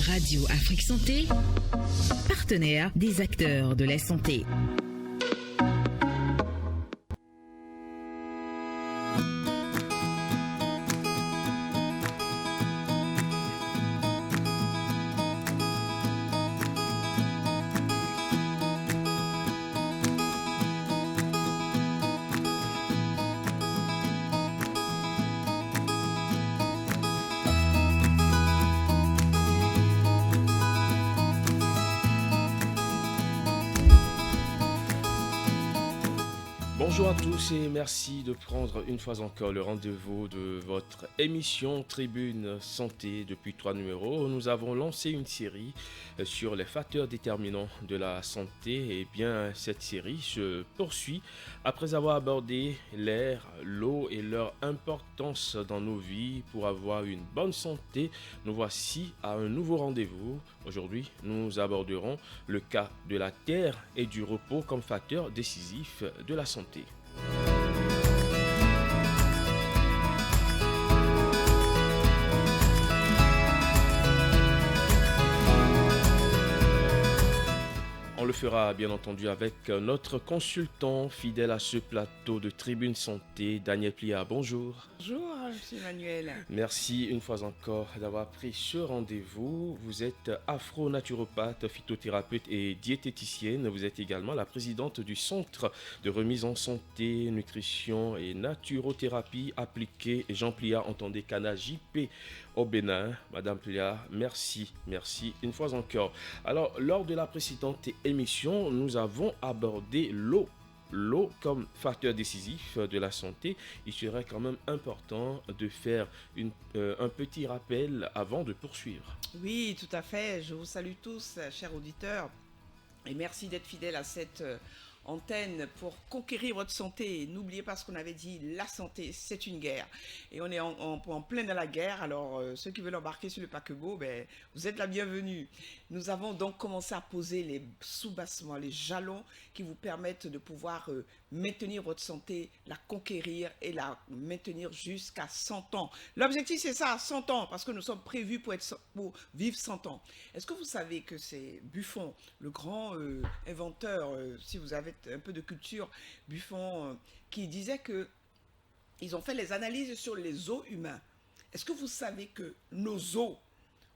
Radio Afrique Santé, partenaire des acteurs de la santé. Bonjour à tous et merci de prendre une fois encore le rendez-vous de votre émission Tribune Santé. Depuis 3 numéros, nous avons lancé une série sur les facteurs déterminants de la santé. Et bien, cette série se poursuit après avoir abordé l'air, l'eau et leur importance dans nos vies pour avoir une bonne santé. Nous voici à un nouveau rendez-vous. Aujourd'hui, nous aborderons le cas de la terre et du repos comme facteur décisif de la santé. On le fera bien entendu avec notre consultant fidèle à ce plateau de Tribune Santé, Daniel Pliard. Bonjour. Bonjour, M. Emmanuel. Merci une fois encore d'avoir pris ce rendez-vous. Vous êtes afro-naturopathe, phytothérapeute et diététicienne. Vous êtes également la présidente du Centre de remise en santé, nutrition et naturothérapie appliquée Jean Pliard, entendez Cana JP au Bénin. Madame Pliard, merci une fois encore. Alors, lors de la précédente émission, nous avons abordé l'eau. L'eau comme facteur décisif de la santé. Il serait quand même important de faire un petit rappel avant de poursuivre. Oui, tout à fait. Je vous salue tous, chers auditeurs, et merci d'être fidèles à cette antenne pour conquérir votre santé. N'oubliez pas ce qu'on avait dit, la santé, c'est une guerre. Et on est en plein dans la guerre, alors ceux qui veulent embarquer sur le paquebot, vous êtes la bienvenue. Nous avons donc commencé à poser les soubassements, les jalons qui vous permettent de pouvoir maintenir votre santé, la conquérir et la maintenir jusqu'à 100 ans. L'objectif, c'est ça, 100 ans, parce que nous sommes prévus pour vivre 100 ans. Est-ce que vous savez que c'est Buffon, le grand inventeur, si vous avez un peu de culture, Buffon, qui disait que ils ont fait les analyses sur les os humains. Est-ce que vous savez que nos os,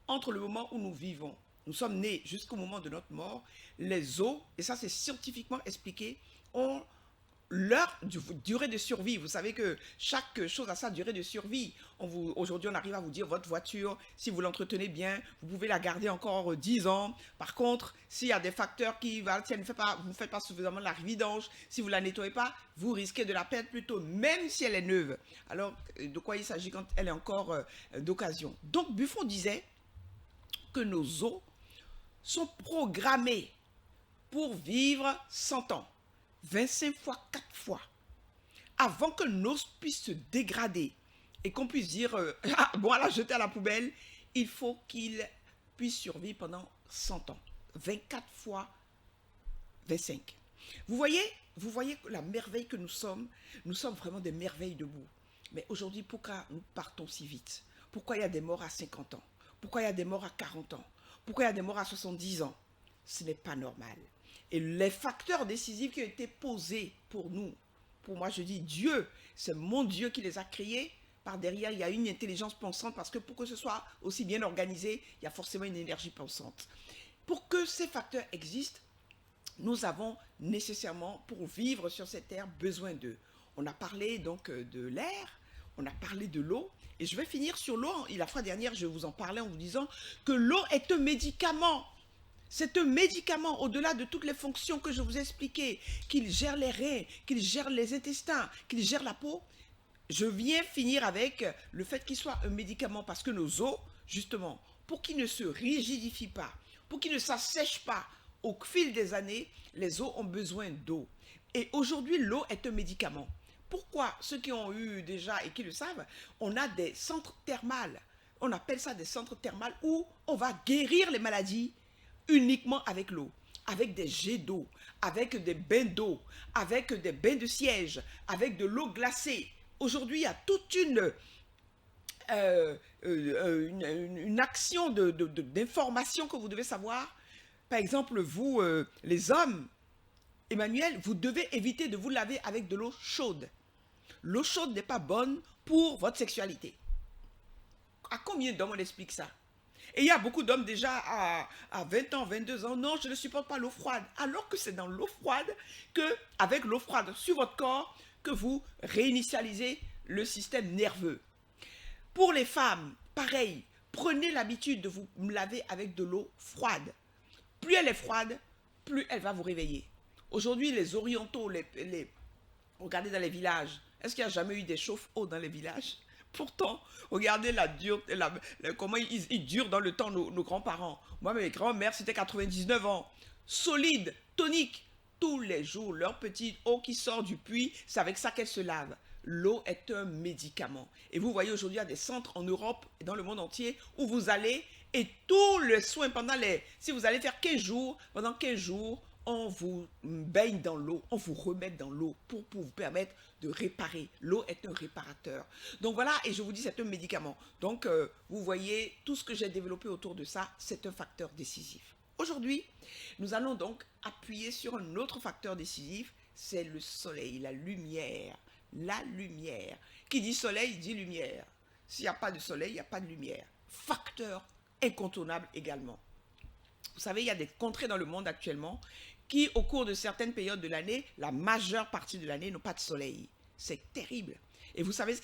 entre le moment où nous vivons, nous sommes nés jusqu'au moment de notre mort, les os, et ça c'est scientifiquement expliqué, ont leur durée de survie. Vous savez que chaque chose a sa durée de survie. Aujourd'hui, on arrive à vous dire, votre voiture, si vous l'entretenez bien, vous pouvez la garder encore 10 ans. Par contre, s'il y a des facteurs qui, si vous ne faites pas suffisamment la vidange, si vous ne la nettoyez pas, vous risquez de la perdre plus tôt, même si elle est neuve. Alors, de quoi il s'agit quand elle est encore d'occasion? Donc, Buffon disait que nos os sont programmés pour vivre 100 ans. 25 fois 4 fois, avant que l'os puisse se dégrader et qu'on puisse dire, bon, à la jeter à la poubelle, il faut qu'il puisse survivre pendant 100 ans. 24 fois 25. Vous voyez la merveille que nous sommes vraiment des merveilles debout. Mais aujourd'hui, pourquoi nous partons si vite? Pourquoi il y a des morts à 50 ans? Pourquoi il y a des morts à 40 ans? Pourquoi il y a des morts à 70 ans? Ce n'est pas normal. Et les facteurs décisifs qui ont été posés pour nous, pour moi je dis Dieu, c'est mon Dieu qui les a créés. Par derrière, il y a une intelligence pensante parce que pour que ce soit aussi bien organisé, il y a forcément une énergie pensante. Pour que ces facteurs existent, nous avons nécessairement, pour vivre sur cette terre, besoin d'eux. On a parlé donc de l'air, on a parlé de l'eau, et je vais finir sur l'eau. La fois dernière, je vous en parlais en vous disant que l'eau est un médicament. C'est un médicament, au-delà de toutes les fonctions que je vous ai expliquées, qu'il gère les reins, qu'il gère les intestins, qu'il gère la peau. Je viens finir avec le fait qu'il soit un médicament parce que nos os, justement, pour qu'ils ne se rigidifient pas, pour qu'ils ne s'assèchent pas au fil des années, les os ont besoin d'eau. Et aujourd'hui, l'eau est un médicament. Pourquoi? Ceux qui ont eu déjà et qui le savent, on a des centres thermales. On appelle ça des centres thermales où on va guérir les maladies uniquement avec l'eau, avec des jets d'eau, avec des bains d'eau, avec des bains de siège, avec de l'eau glacée. Aujourd'hui, il y a toute une une action d'information que vous devez savoir. Par exemple, vous, les hommes, Emmanuel, vous devez éviter de vous laver avec de l'eau chaude. L'eau chaude n'est pas bonne pour votre sexualité. À combien d'hommes on explique ça? Et il y a beaucoup d'hommes déjà à 20 ans, 22 ans, non, je ne supporte pas l'eau froide. Alors que c'est dans l'eau froide, avec l'eau froide sur votre corps, que vous réinitialisez le système nerveux. Pour les femmes, pareil, prenez l'habitude de vous laver avec de l'eau froide. Plus elle est froide, plus elle va vous réveiller. Aujourd'hui, les orientaux, regardez dans les villages, est-ce qu'il n'y a jamais eu des chauffe-eau dans les villages? Pourtant, regardez comment ils durent dans le temps, nos grands-parents. Moi, mes grands-mères, c'était 99 ans. Solide, tonique. Tous les jours, leur petite eau qui sort du puits, c'est avec ça qu'elle se lave. L'eau est un médicament. Et vous voyez aujourd'hui, il y a des centres en Europe et dans le monde entier où vous allez et tous les soins si vous allez faire 15 jours, pendant 15 jours, on vous baigne dans l'eau, on vous remet dans l'eau pour vous permettre de réparer. L'eau est un réparateur. Donc voilà, et je vous dis, c'est un médicament. Donc, vous voyez, tout ce que j'ai développé autour de ça, c'est un facteur décisif. Aujourd'hui, nous allons donc appuyer sur un autre facteur décisif, c'est le soleil, la lumière. La lumière. Qui dit soleil, dit lumière. S'il n'y a pas de soleil, il n'y a pas de lumière. Facteur incontournable également. Vous savez, il y a des contrées dans le monde actuellement qui, au cours de certaines périodes de l'année, la majeure partie de l'année, n'ont pas de soleil. C'est terrible. Et vous savez ce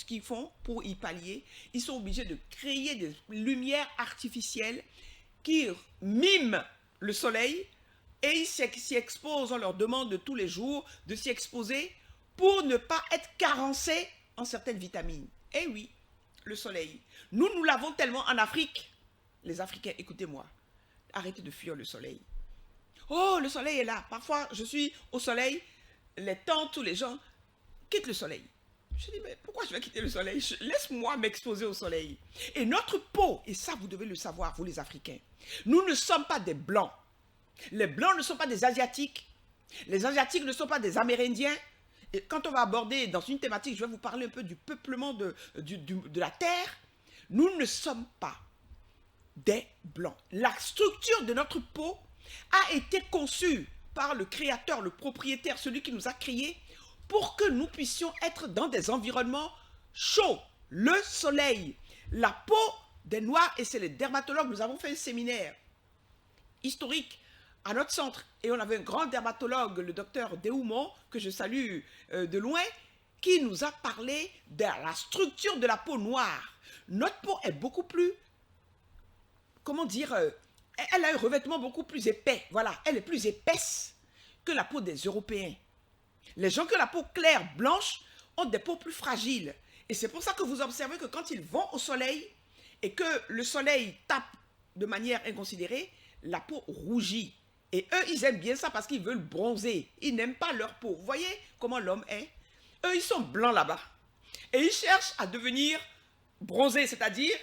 qu'ils font pour y pallier? Ils sont obligés de créer des lumières artificielles qui miment le soleil et ils s'y exposent. On leur demande de tous les jours de s'y exposer pour ne pas être carencés en certaines vitamines. Eh oui, le soleil. Nous l'avons tellement en Afrique. Les Africains, écoutez-moi, arrêtez de fuir le soleil. Oh, le soleil est là. Parfois, je suis au soleil, les tantes ou les gens quittent le soleil. Je dis, mais pourquoi je vais quitter le soleil? Laisse-moi m'exposer au soleil. Et notre peau, et ça vous devez le savoir, vous les Africains, nous ne sommes pas des Blancs. Les Blancs ne sont pas des Asiatiques. Les Asiatiques ne sont pas des Amérindiens. Et quand on va aborder dans une thématique, je vais vous parler un peu du peuplement de la Terre. Nous ne sommes pas des Blancs. La structure de notre peau a été conçue par le créateur, le propriétaire, celui qui nous a créés, pour que nous puissions être dans des environnements chauds. Le soleil, la peau des Noirs, et c'est les dermatologues, nous avons fait un séminaire historique à notre centre, et on avait un grand dermatologue, le docteur Dehoumont, que je salue de loin, qui nous a parlé de la structure de la peau noire. Notre peau est beaucoup plus, comment dire, elle a un revêtement beaucoup plus épais. Voilà, elle est plus épaisse que la peau des Européens. Les gens qui ont la peau claire, blanche, ont des peaux plus fragiles. Et c'est pour ça que vous observez que quand ils vont au soleil, et que le soleil tape de manière inconsidérée, la peau rougit. Et eux, ils aiment bien ça parce qu'ils veulent bronzer. Ils n'aiment pas leur peau. Vous voyez comment l'homme est? Eux, ils sont blancs là-bas. Et ils cherchent à devenir bronzés, c'est-à-dire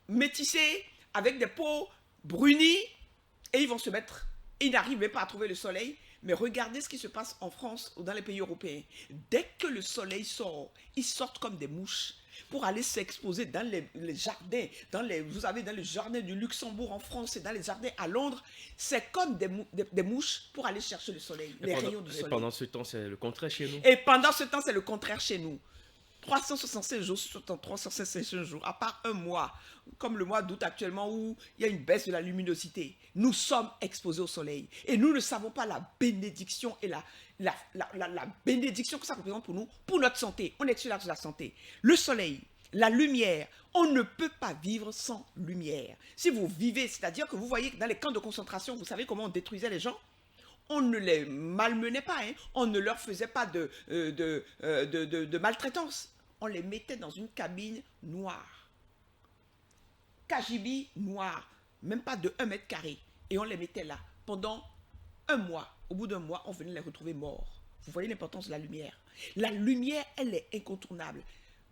métissés, avec des peaux brunies. Et ils vont se mettre... Ils n'arrivent même pas à trouver le soleil. Mais regardez ce qui se passe en France ou dans les pays européens. Dès que le soleil sort, ils sortent comme des mouches pour aller s'exposer dans les jardins. Vous avez dans les jardins du Luxembourg en France et dans les jardins à Londres, c'est comme des mouches pour aller chercher le soleil, les rayons du soleil. Et pendant ce temps, c'est le contraire chez nous. Et pendant ce temps, c'est le contraire chez nous. 365 jours sur 365 jours, à part un mois, comme le mois d'août actuellement où il y a une baisse de la luminosité. Nous sommes exposés au soleil et nous ne savons pas la bénédiction et la bénédiction que ça représente pour nous, pour notre santé. On est sur l'axe de la santé. Le soleil, la lumière, on ne peut pas vivre sans lumière. Si vous vivez, c'est-à-dire que vous voyez que dans les camps de concentration, vous savez comment on détruisait les gens? On ne les malmenait pas, hein. On ne leur faisait pas de maltraitance. On les mettait dans une cabine noire. Cagibi noir, même pas de 1 mètre carré. Et on les mettait là pendant un mois. Au bout d'un mois, on venait les retrouver morts. Vous voyez l'importance de la lumière. La lumière, elle est incontournable.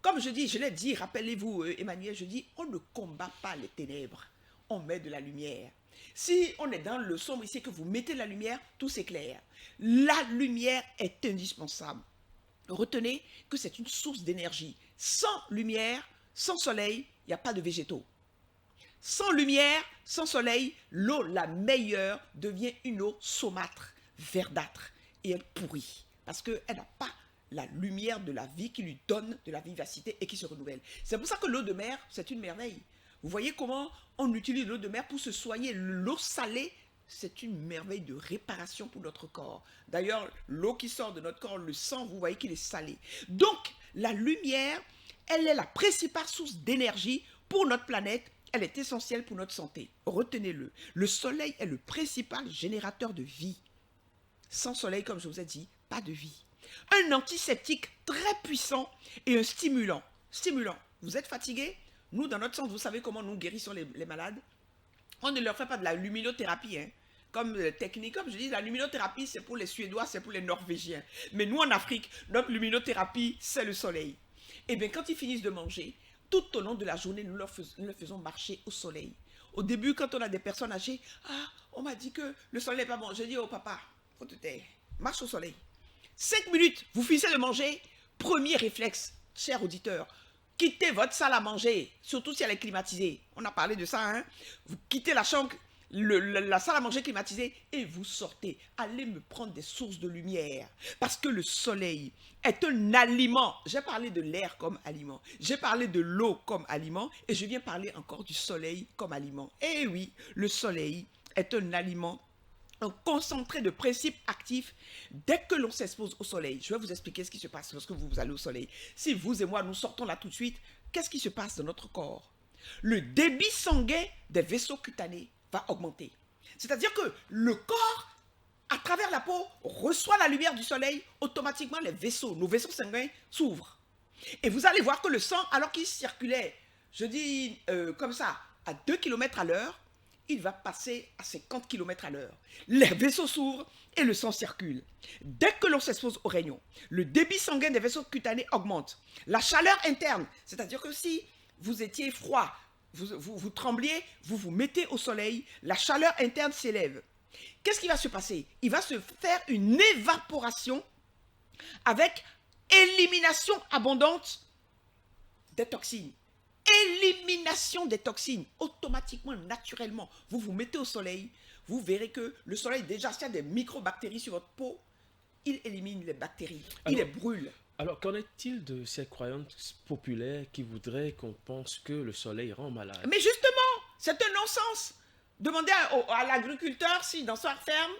Comme je dis, je l'ai dit, rappelez-vous, Emmanuel, je dis, on ne combat pas les ténèbres. On met de la lumière. Si on est dans le sombre ici, que vous mettez la lumière, tout s'éclaire. La lumière est indispensable. Retenez que c'est une source d'énergie. Sans lumière, Sans soleil, il n'y a pas de végétaux. Sans lumière, sans soleil, l'eau la meilleure devient une eau saumâtre, verdâtre, et elle pourrit. Parce qu'elle n'a pas la lumière de la vie qui lui donne de la vivacité et qui se renouvelle. C'est pour ça que l'eau de mer, c'est une merveille. Vous voyez comment on utilise l'eau de mer pour se soigner. L'eau salée, c'est une merveille de réparation pour notre corps. D'ailleurs, l'eau qui sort de notre corps, le sang, vous voyez qu'il est salé. Donc, la lumière, elle est la principale source d'énergie pour notre planète. Elle est essentielle pour notre santé. Retenez-le. Le soleil est le principal générateur de vie. Sans soleil, comme je vous ai dit, pas de vie. Un antiseptique très puissant et un stimulant. Stimulant. Vous êtes fatigué? Nous, dans notre centre, vous savez comment nous guérissons les malades? On ne leur fait pas de la luminothérapie, hein. Comme technique, comme je dis, la luminothérapie, c'est pour les Suédois, c'est pour les Norvégiens. Mais nous, en Afrique, notre luminothérapie, c'est le soleil. Et bien, quand ils finissent de manger, tout au long de la journée, nous les faisons marcher au soleil. Au début, quand on a des personnes âgées, on m'a dit que le soleil n'est pas bon. Je dis, oh papa, faut te taire, marche au soleil. 5 minutes, vous finissez de manger, premier réflexe, cher auditeur, quittez votre salle à manger, surtout si elle est climatisée. On a parlé de ça, hein. Vous quittez la chambre, la salle à manger climatisée et vous sortez. Allez me prendre des sources de lumière. Parce que le soleil est un aliment. J'ai parlé de l'air comme aliment. J'ai parlé de l'eau comme aliment. Et je viens parler encore du soleil comme aliment. Et oui, le soleil est un aliment, un concentré de principes actifs. Dès que l'on s'expose au soleil, je vais vous expliquer ce qui se passe lorsque vous allez au soleil. Si vous et moi, nous sortons là tout de suite, qu'est-ce qui se passe dans notre corps? Le débit sanguin des vaisseaux cutanés va augmenter. C'est-à-dire que le corps, à travers la peau, reçoit la lumière du soleil, automatiquement nos vaisseaux sanguins s'ouvrent. Et vous allez voir que le sang, alors qu'il circulait, je dis comme ça, à 2 km à l'heure, il va passer à 50 km à l'heure. Les vaisseaux s'ouvrent et le sang circule. Dès que l'on s'expose aux rayons, le débit sanguin des vaisseaux cutanés augmente. La chaleur interne, c'est-à-dire que si vous étiez froid, vous trembliez, vous vous mettez au soleil, la chaleur interne s'élève. Qu'est-ce qui va se passer? Il va se faire une évaporation avec élimination abondante des toxines. Élimination des toxines, automatiquement, naturellement. Vous vous mettez au soleil, vous verrez que le soleil, déjà, s'il y a des microbactéries sur votre peau, il élimine les bactéries, il les brûle. Alors, qu'en est-il de ces croyances populaires qui voudraient qu'on pense que le soleil rend malade? Mais justement, c'est un non-sens. Demandez à l'agriculteur si dans sa ferme,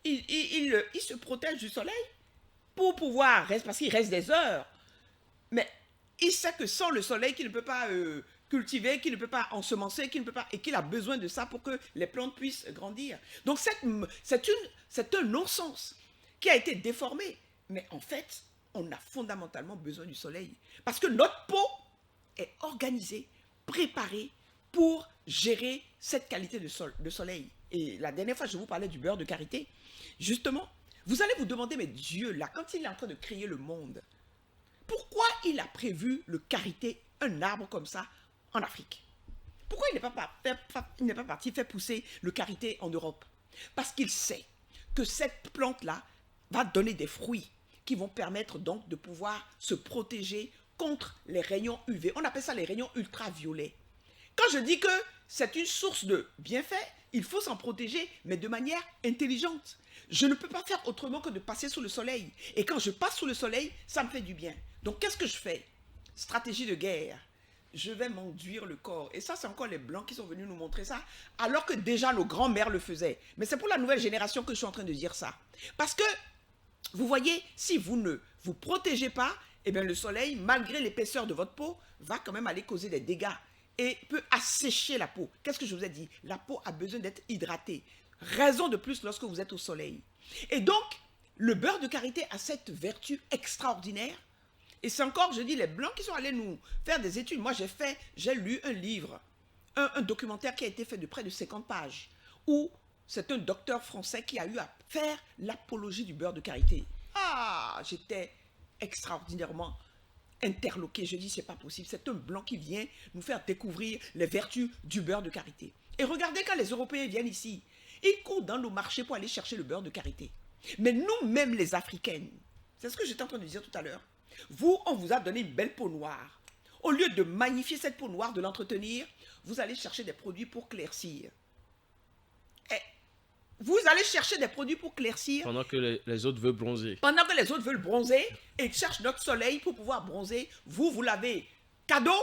il se protège du soleil pour pouvoir rester, parce qu'il reste des heures. Mais il sait que sans le soleil, qu'il ne peut pas cultiver, qu'il ne peut pas ensemencer, qu'il ne peut pas, et qu'il a besoin de ça pour que les plantes puissent grandir. Donc c'est un non-sens qui a été déformé. Mais en fait, on a fondamentalement besoin du soleil. Parce que notre peau est organisée, préparée pour gérer cette qualité de soleil. Et la dernière fois, je vous parlais du beurre de karité. Justement, vous allez vous demander, mais Dieu, là, quand il est en train de créer le monde, pourquoi il a prévu le karité, un arbre comme ça, en Afrique? Pourquoi il n'est pas parti faire pousser le karité en Europe? Parce qu'il sait que cette plante-là va donner des fruits qui vont permettre donc de pouvoir se protéger contre les rayons UV. On appelle ça les rayons ultraviolets. Quand je dis que c'est une source de bienfaits, il faut s'en protéger, mais de manière intelligente. Je ne peux pas faire autrement que de passer sous le soleil. Et quand je passe sous le soleil, ça me fait du bien. Donc, qu'est-ce que je fais? Stratégie de guerre. Je vais m'enduire le corps. Et ça, c'est encore les Blancs qui sont venus nous montrer ça, alors que déjà nos grands-mères le faisaient. Mais c'est pour la nouvelle génération que je suis en train de dire ça. Parce que, vous voyez, si vous ne vous protégez pas, eh bien le soleil, malgré l'épaisseur de votre peau, va quand même aller causer des dégâts et peut assécher la peau. Qu'est-ce que je vous ai dit? La peau a besoin d'être hydratée. Raison de plus lorsque vous êtes au soleil. Et donc, le beurre de karité a cette vertu extraordinaire. Et c'est encore, je dis, les Blancs qui sont allés nous faire des études. Moi, j'ai lu un livre, un documentaire qui a été fait de près de 50 pages, où c'est un docteur français qui a eu à faire l'apologie du beurre de karité. Ah, j'étais extraordinairement interloqué. Je dis, c'est pas possible. C'est un Blanc qui vient nous faire découvrir les vertus du beurre de karité. Et regardez quand les Européens viennent ici, ils courent dans nos marchés pour aller chercher le beurre de karité. Mais nous-mêmes, les Africaines, c'est ce que j'étais en train de dire tout à l'heure. Vous, on vous a donné une belle peau noire. Au lieu de magnifier cette peau noire, de l'entretenir, vous allez chercher des produits pour claircir. Vous allez chercher des produits pour claircir. Pendant que les autres veulent bronzer. Pendant que les autres veulent bronzer et cherchent notre soleil pour pouvoir bronzer, vous l'avez cadeau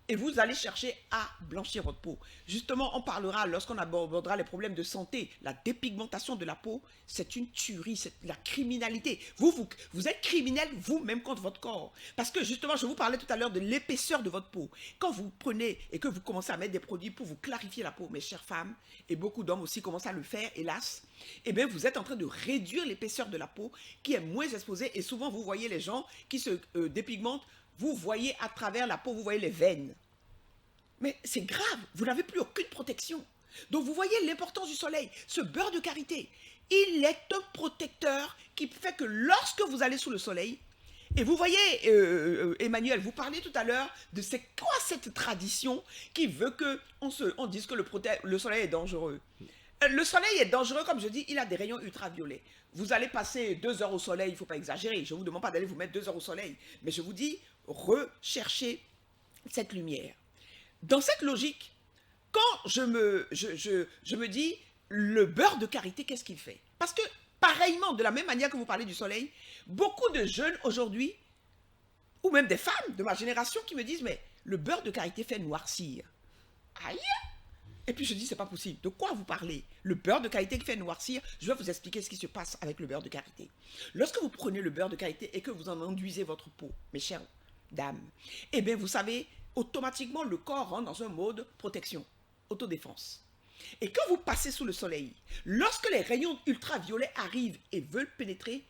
et vous allez chercher à blanchir votre peau. Justement, on parlera lorsqu'on abordera les problèmes de santé. La dépigmentation de la peau, c'est une tuerie, c'est la criminalité. Vous êtes criminel vous-même contre votre corps. Parce que justement, je vous parlais tout à l'heure de l'épaisseur de votre peau. Quand vous prenez et que vous commencez à mettre des produits pour vous clarifier la peau, mes chères femmes, et beaucoup d'hommes aussi commencent à le faire, hélas, eh bien, vous êtes en train de réduire l'épaisseur de la peau qui est moins exposée. Et souvent, vous voyez les gens qui se dépigmentent, vous voyez à travers la peau, vous voyez les veines. Mais c'est grave, vous n'avez plus aucune protection. Donc vous voyez l'importance du soleil. Ce beurre de karité, il est un protecteur qui fait que lorsque vous allez sous le soleil, et vous voyez, Emmanuel, vous parliez tout à l'heure de c'est quoi cette tradition qui veut qu'on dise que le soleil est dangereux. Le soleil est dangereux, comme je dis, il a des rayons ultraviolets. Vous allez passer 2 heures au soleil, il ne faut pas exagérer. Je ne vous demande pas d'aller vous mettre 2 heures au soleil. Mais je vous dis, recherchez cette lumière. Dans cette logique, quand je me dis, le beurre de karité, qu'est-ce qu'il fait? Parce que, pareillement, de la même manière que vous parlez du soleil, beaucoup de jeunes aujourd'hui, ou même des femmes de ma génération qui me disent, mais le beurre de karité fait noircir. Aïe! Et puis je dis, c'est pas possible. De quoi vous parlez? Le beurre de karité qui fait noircir, je vais vous expliquer ce qui se passe avec le beurre de karité. Lorsque vous prenez le beurre de karité et que vous en enduisez votre peau, mes chères dames, eh bien vous savez, automatiquement le corps rentre dans un mode protection, autodéfense. Et quand vous passez sous le soleil, lorsque les rayons ultraviolets arrivent et veulent pénétrer,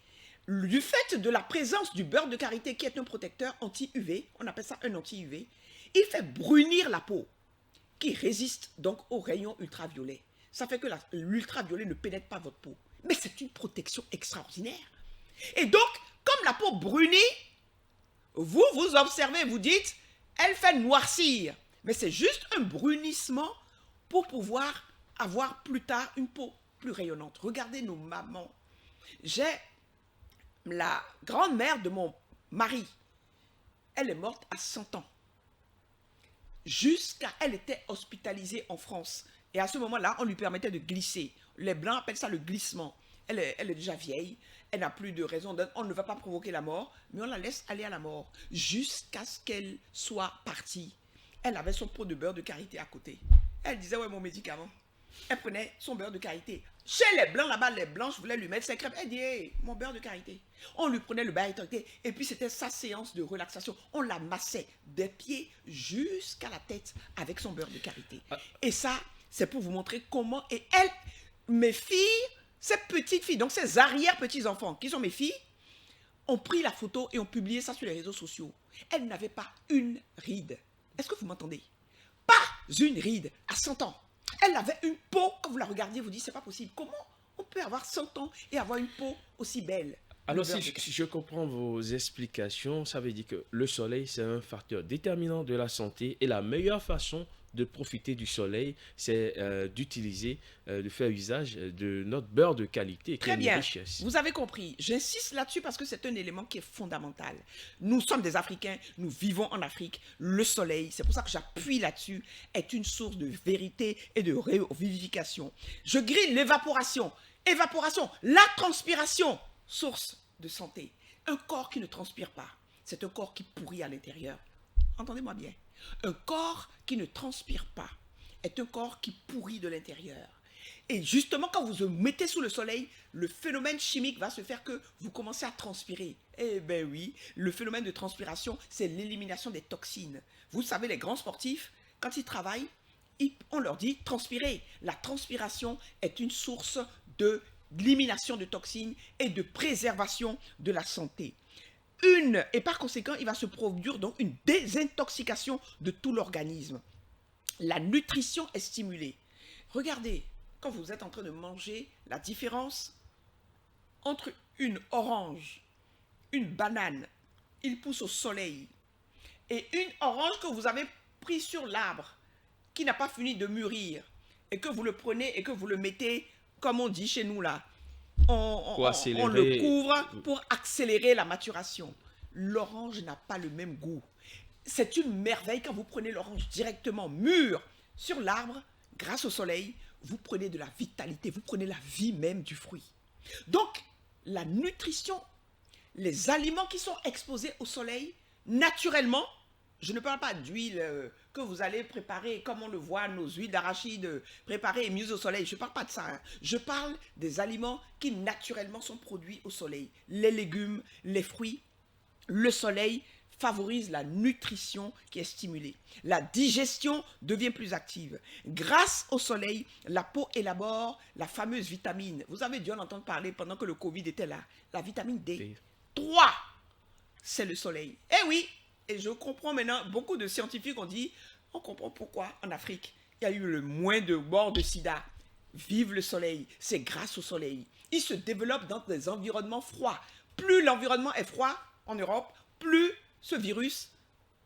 du fait de la présence du beurre de karité qui est un protecteur anti-UV, on appelle ça un anti-UV, il fait brunir la peau, qui résiste donc aux rayons ultraviolets. Ça fait que l'ultraviolet ne pénètre pas votre peau. Mais c'est une protection extraordinaire. Et donc, comme la peau brunit, vous observez, vous dites, elle fait noircir. Mais c'est juste un brunissement pour pouvoir avoir plus tard une peau plus rayonnante. Regardez nos mamans. J'ai la grand-mère de mon mari. Elle est morte à 100 ans. Elle était hospitalisée en France. Et à ce moment-là, on lui permettait de glisser. Les Blancs appellent ça le glissement. Elle est déjà vieille, elle n'a plus de raison d'être. On ne va pas provoquer la mort, mais on la laisse aller à la mort jusqu'à ce qu'elle soit partie. Elle avait son pot de beurre de karité à côté. Elle disait, ouais, mon médicament. Elle prenait son beurre de karité. Chez les Blancs, là-bas, les Blanches voulaient lui mettre ses crêpes. Elle dit, hey, mon beurre de karité. On lui prenait le beurre de karité. Et puis, c'était sa séance de relaxation. On la massait des pieds jusqu'à la tête avec son beurre de karité. Et ça, c'est pour vous montrer comment... Et elle, mes filles, ces petites filles, donc ces arrière-petits-enfants, qui sont mes filles, ont pris la photo et ont publié ça sur les réseaux sociaux. Elles n'avaient pas une ride. Est-ce que vous m'entendez? Pas une ride à 100 ans. Elle avait une peau, quand vous la regardiez, vous dites, c'est pas possible. Comment on peut avoir 100 ans et avoir une peau aussi belle? Alors, si je comprends vos explications, ça veut dire que le soleil, c'est un facteur déterminant de la santé et la meilleure façon de profiter du soleil, c'est d'utiliser, de faire usage de notre beurre de qualité qui est une richesse. Vous avez compris. J'insiste là-dessus parce que c'est un élément qui est fondamental. Nous sommes des Africains, nous vivons en Afrique. Le soleil, c'est pour ça que j'appuie là-dessus, est une source de vérité et de revivification. Je grille l'évaporation. Évaporation, la transpiration, source de santé. Un corps qui ne transpire pas, c'est un corps qui pourrit à l'intérieur. Entendez-moi bien. Un corps qui ne transpire pas est un corps qui pourrit de l'intérieur. Et justement, quand vous vous mettez sous le soleil, le phénomène chimique va se faire que vous commencez à transpirer. Eh bien oui, le phénomène de transpiration, c'est l'élimination des toxines. Vous savez, les grands sportifs, quand ils travaillent, on leur dit transpirer. La transpiration est une source de l'élimination de toxines et de préservation de la santé. Et par conséquent, il va se produire donc une désintoxication de tout l'organisme. La nutrition est stimulée. Regardez, quand vous êtes en train de manger, la différence entre une orange, une banane, il pousse au soleil, et une orange que vous avez prise sur l'arbre, qui n'a pas fini de mûrir, et que vous le prenez et que vous le mettez, comme on dit chez nous là, on le couvre pour accélérer la maturation. L'orange n'a pas le même goût. C'est une merveille quand vous prenez l'orange directement mûre sur l'arbre, grâce au soleil, vous prenez de la vitalité, vous prenez la vie même du fruit. Donc, la nutrition, les aliments qui sont exposés au soleil, naturellement, je ne parle pas d'huile que vous allez préparer, comme on le voit, nos huiles d'arachide préparées et mises au soleil. Je ne parle pas de ça. Hein. Je parle des aliments qui naturellement sont produits au soleil. Les légumes, les fruits, le soleil favorise la nutrition qui est stimulée. La digestion devient plus active. Grâce au soleil, la peau élabore la fameuse vitamine. Vous avez dû en entendre parler pendant que le Covid était là. La vitamine D3, c'est le soleil. Eh oui, et je comprends maintenant, beaucoup de scientifiques ont dit, on comprend pourquoi en Afrique, il y a eu le moins de morts de sida. Vive le soleil, c'est grâce au soleil. Il se développe dans des environnements froids. Plus l'environnement est froid en Europe, plus ce virus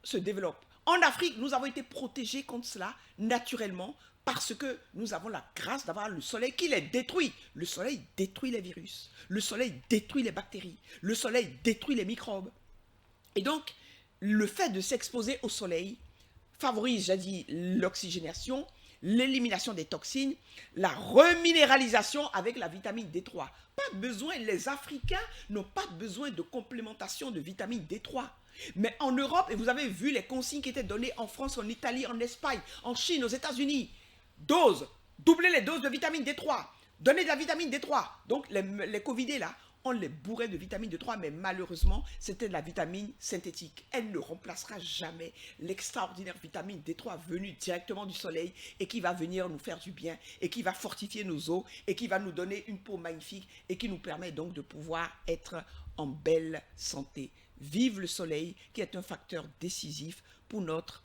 se développe. En Afrique, nous avons été protégés contre cela naturellement parce que nous avons la grâce d'avoir le soleil qui les détruit. Le soleil détruit les virus. Le soleil détruit les bactéries. Le soleil détruit les microbes. Et donc, le fait de s'exposer au soleil favorise, j'ai dit, l'oxygénation, l'élimination des toxines, la reminéralisation avec la vitamine D3. Pas besoin, les Africains n'ont pas besoin de complémentation de vitamine D3. Mais en Europe, et vous avez vu les consignes qui étaient données en France, en Italie, en Espagne, en Chine, aux États-Unis. Doubler les doses de vitamine D3, donner de la vitamine D3. Donc les Covidés là, on les bourrait de vitamine D3, mais malheureusement, c'était de la vitamine synthétique. Elle ne remplacera jamais l'extraordinaire vitamine D3 venue directement du soleil et qui va venir nous faire du bien et qui va fortifier nos os et qui va nous donner une peau magnifique et qui nous permet donc de pouvoir être en belle santé. Vive le soleil qui est un facteur décisif pour notre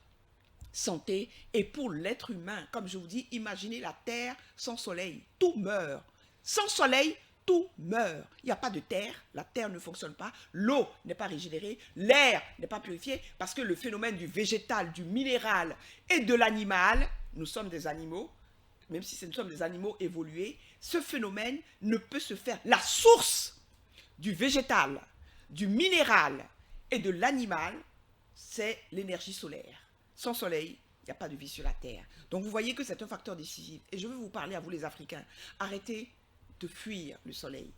santé et pour l'être humain. Comme je vous dis, imaginez la terre sans soleil. Tout meurt. Sans soleil, tout meurt. Il n'y a pas de terre, la terre ne fonctionne pas, l'eau n'est pas régénérée, l'air n'est pas purifié parce que le phénomène du végétal, du minéral et de l'animal, nous sommes des animaux, même si nous sommes des animaux évolués, ce phénomène ne peut se faire. La source du végétal, du minéral et de l'animal, c'est l'énergie solaire. Sans soleil, il n'y a pas de vie sur la terre. Donc vous voyez que c'est un facteur décisif. Et je veux vous parler à vous les Africains. Arrêtez de fuir le soleil.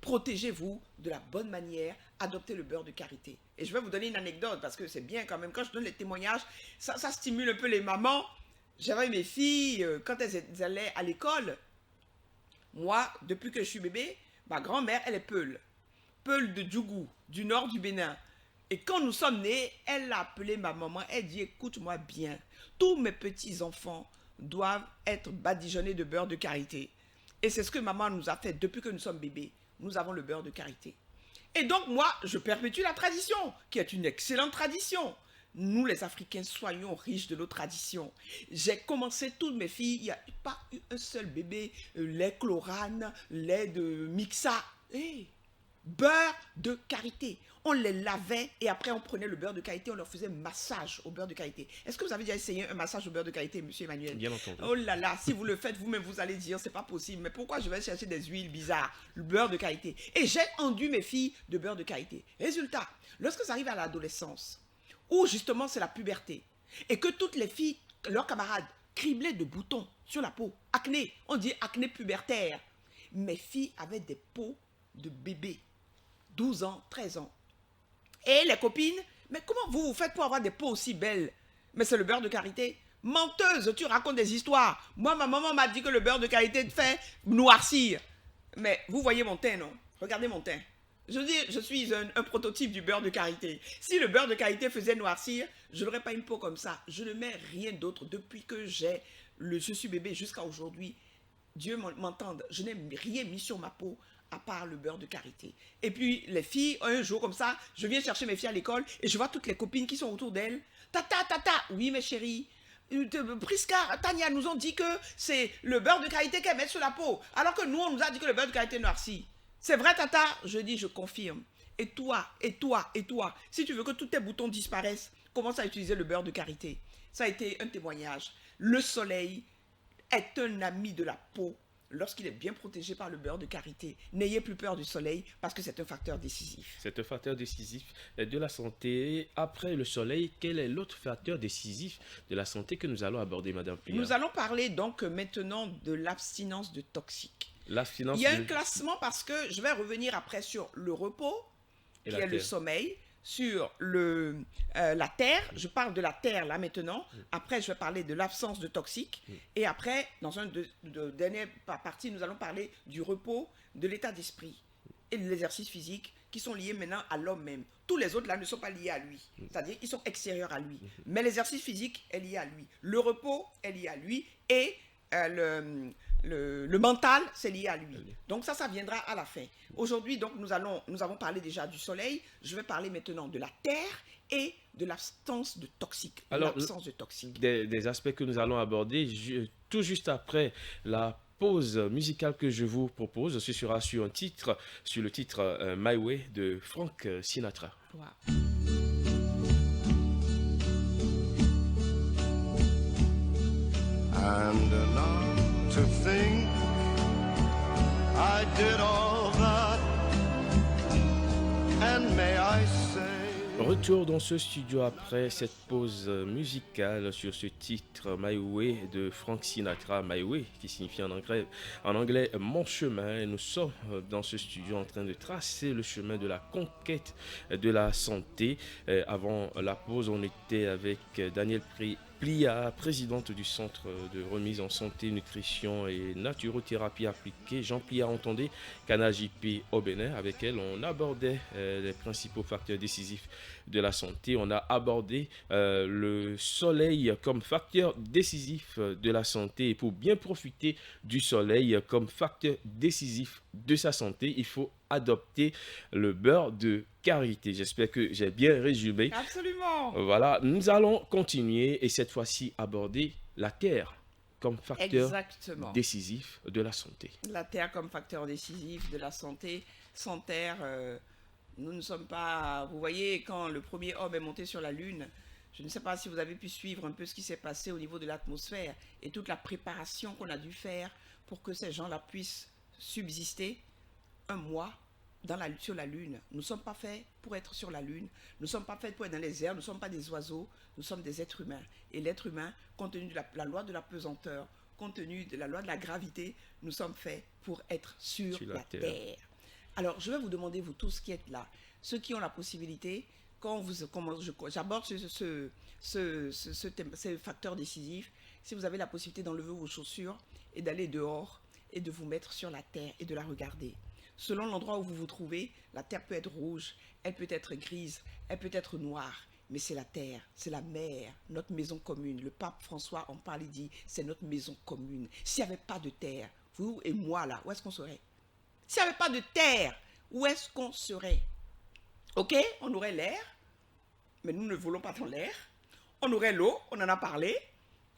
Protégez-vous de la bonne manière, adoptez le beurre de karité. Et je vais vous donner une anecdote parce que c'est bien quand même. Quand je donne les témoignages, ça stimule un peu les mamans. J'avais mes filles, quand elles allaient à l'école, moi, depuis que je suis bébé, ma grand-mère, elle est Peul. Peul de Djougou, du nord du Bénin. Et quand nous sommes nés, elle a appelé ma maman, elle dit, écoute-moi bien, tous mes petits-enfants doivent être badigeonnés de beurre de karité. Et c'est ce que maman nous a fait depuis que nous sommes bébés. Nous avons le beurre de karité. Et donc moi, je perpétue la tradition, qui est une excellente tradition. Nous, les Africains, soyons riches de nos traditions. J'ai commencé toutes mes filles, il n'y a pas eu un seul bébé, lait chlorane, lait de mixa. Hey, beurre de karité. On les lavait et après on prenait le beurre de karité, on leur faisait massage au beurre de karité. Est-ce que vous avez déjà essayé un massage au beurre de karité, monsieur Emmanuel? Bien entendu. Oh là là, si vous le faites vous-même, vous allez dire, c'est pas possible. Mais pourquoi je vais chercher des huiles bizarres? Le beurre de karité. Et j'ai enduit mes filles de beurre de karité. Résultat, lorsque ça arrive à l'adolescence, où justement c'est la puberté, et que toutes les filles, leurs camarades, criblaient de boutons sur la peau, acné, on dit acné pubertaire. Mes filles avaient des peaux de bébé, 12 ans, 13 ans. Et les copines, mais comment vous faites pour avoir des peaux aussi belles? Mais c'est le beurre de karité. Menteuse, tu racontes des histoires. Moi, ma maman m'a dit que le beurre de karité te fait noircir. Mais vous voyez mon teint, non? Regardez mon teint. Je dis, je suis un prototype du beurre de karité. Si le beurre de karité faisait noircir, je n'aurais pas une peau comme ça. Je ne mets rien d'autre depuis que je suis bébé jusqu'à aujourd'hui. Dieu m'entende, je n'ai rien mis sur ma peau à part le beurre de karité. Et puis les filles, un jour comme ça, je viens chercher mes filles à l'école et je vois toutes les copines qui sont autour d'elles. Tata, oui mes chéris, Prisca, Tania nous ont dit que c'est le beurre de karité qu'elles mettent sur la peau, alors que nous on nous a dit que le beurre de karité noircit. C'est vrai tata? Je dis, je confirme. Et toi, si tu veux que tous tes boutons disparaissent, commence à utiliser le beurre de karité. Ça a été un témoignage. Le soleil est un ami de la peau. lorsqu'il est bien protégé par le beurre de karité. N'ayez plus peur du soleil parce que c'est un facteur décisif. C'est un facteur décisif de la santé. Après le soleil, quel est l'autre facteur décisif de la santé que nous allons aborder, Madame Plia? Nous allons parler donc maintenant de l'abstinence de toxiques. L'abstinence Il y a un classement parce que je vais revenir après sur le repos, Et qui la est le terre. sommeil, sur la terre. Je parle de la terre là maintenant. Après, je vais parler de l'absence de toxiques. Et après, dans un dernier partie, nous allons parler du repos, de l'état d'esprit et de l'exercice physique qui sont liés maintenant à l'homme même. Tous les autres là ne sont pas liés à lui. C'est-à-dire qu'ils sont extérieurs à lui. Mais l'exercice physique est lié à lui. Le repos est lié à lui. Et le mental, c'est lié à lui. Donc ça viendra à la fin. Aujourd'hui, donc, nous avons parlé déjà du soleil. Je vais parler maintenant de la terre et de l'absence de toxiques. Alors, l'absence de toxiques. Des aspects que nous allons aborder tout juste après la pause musicale que je vous propose. Ce sera sur le titre My Way de Frank Sinatra. Wow. And now to think I did all that, and may I say. Retour dans ce studio après cette pause musicale sur ce titre My Way de Frank Sinatra. My Way qui signifie en anglais mon chemin. Et nous sommes dans ce studio en train de tracer le chemin de la conquête de la santé. Avant la pause, on était avec Daniel Plia, présidente du Centre de remise en santé, nutrition et naturothérapie appliquée. Jean Plia, entendez, Canal JP au Bénin. Avec elle, on abordait les principaux facteurs décisifs de la santé. On a abordé le soleil comme facteur décisif de la santé. Et pour bien profiter du soleil comme facteur décisif de sa santé, il faut adopter le beurre de karité. J'espère que j'ai bien résumé. Absolument. Voilà, nous allons continuer et cette fois-ci aborder la terre comme facteur Exactement. décisif de la santé. La terre comme facteur décisif de la santé. Sans terre, nous ne sommes pas... Vous voyez, quand le premier homme est monté sur la Lune, je ne sais pas si vous avez pu suivre un peu ce qui s'est passé au niveau de l'atmosphère et toute la préparation qu'on a dû faire pour que ces gens-là puissent subsister un mois sur la Lune. Nous ne sommes pas faits pour être sur la Lune. Nous ne sommes pas faits pour être dans les airs. Nous ne sommes pas des oiseaux. Nous sommes des êtres humains. Et l'être humain, compte tenu de la loi de la pesanteur, compte tenu de la loi de la gravité, nous sommes faits pour être sur la terre. Alors, je vais vous demander, vous tous qui êtes là, ceux qui ont la possibilité, j'aborde ce facteur décisif, si vous avez la possibilité d'enlever vos chaussures et d'aller dehors et de vous mettre sur la terre et de la regarder. Selon l'endroit où vous vous trouvez, la terre peut être rouge, elle peut être grise, elle peut être noire, mais c'est la terre, c'est la mer, notre maison commune. Le pape François en parle, il dit, c'est notre maison commune. S'il n'y avait pas de terre, vous et moi là, où est-ce qu'on serait? S'il n'y avait pas de terre, où est-ce qu'on serait? Ok, on aurait l'air, mais nous ne volons pas dans l'air. On aurait l'eau, on en a parlé,